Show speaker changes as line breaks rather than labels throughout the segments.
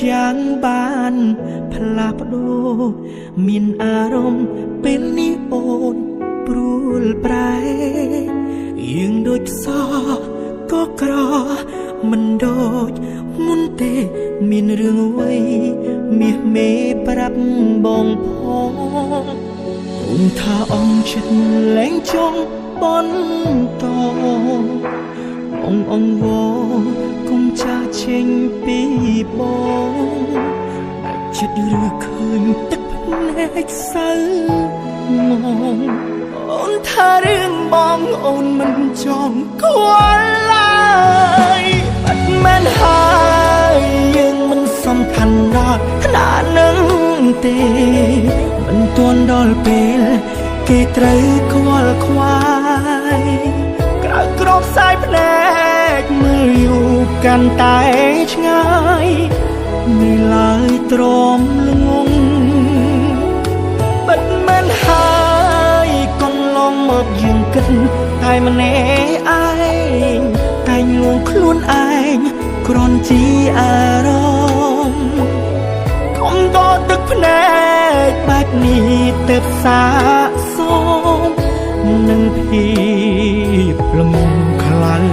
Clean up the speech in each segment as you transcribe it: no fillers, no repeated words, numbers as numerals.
យ៉ាងបានផ្លាស់ប្ដូរមានអារម្មណ៍ពេលនេះអូនព្រួលប្រែយើងដូចខ្សោក៏ក្រមិនដូចមុនទេមានរឿងអ្វីមាសមេប្រាប់បងផងអូនថាអង្គចិត្តលែងចង់បបន្តអងវគុំចាចេញពីបងអាចចិត្តឬឃើញទឹកភ្នែកសៅមកអូនថារឿងបងអូនមិនចង់ខ្វល់ឡើយបាត់មែនហើយយើងមិនសំខាន់ដល់ឋានៈនឹងទេមិនទាន់ដល់ពេលគេត្រូវខ្វល់ខ្វាយក្រៅក្របខ្សែភ្នែកមើលយូរកាន់តែឆ្ងាយមិនឡើយទ្រាំល្ងងបាត់មែនហើយកន្លងមកយើងគិតតែម្នាក់ឯងតែងលួងខ្លួនឯងគ្រាន់ជាអារម្មណ៍កុំដកទឹកភ្នែកបែបនេះទៅសាកសមនឹងភាពលំខ្លាំង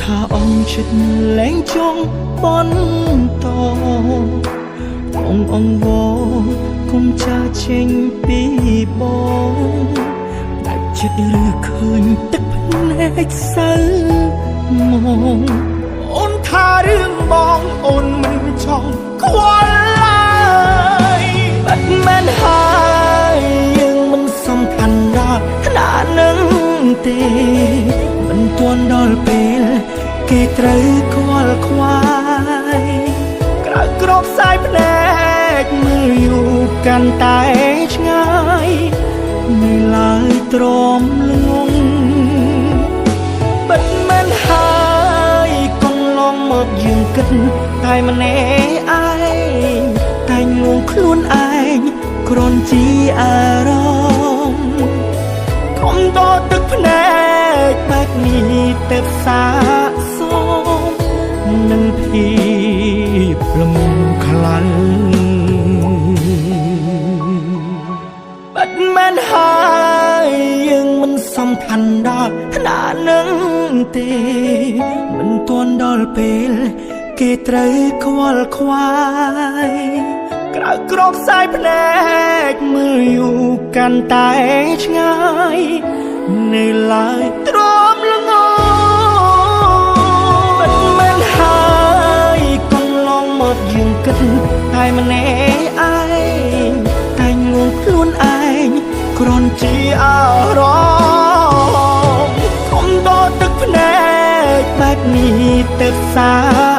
ថាអង្គចិត្តលែងចង់បបន្តអងវគុំចាចេញពីបងតែចិត្តឬឃើញទឹកភ្នែកសៅមកអូនថារឿងបងអូនមិនចង់ខ្វល់ឡើយបាត់មែនហើយយើងមិនសំខាន់ដល់ឋានៈនឹងទេមិនទាន់ដល់ពេលគេត្រូវខ្វល់ខ្វាយក្រៅក្របខ្សែភ្នែកមើលយូរកាន់តែឆ្ងាយមិនឡើយទ្រាំល្ងងបាត់មែនហើយកន្លងមកយើងគិតតែម្នាក់ឯងតែងលួងខ្លួនឯងគ្រាន់ជាអារម្មណ៍កុំដកទឹកភ្នែកបែបនេះទៅសាកសមនឹងភាពលំខ្លាំងបាត់មែនហើយយើងមិនសំខាន់ដល់ឋានៈនឹងទេមិនទាន់ដល់ពេលគេត្រូវខ្វល់ខ្វាយក្រៅក្របខ្សែភ្នែកមើលយូរកាន់តែឆ្ងាយនៅឡើយទ្រាំល្ងងមិនមែនហើយកន្លងមកយើងគិតតែម្នាក់ឯងតែងលួងខ្លួនឯងគ្រាន់ជាអារម្មណ៍កុំដកទឹកភ្នែកបែបនេះទៅសា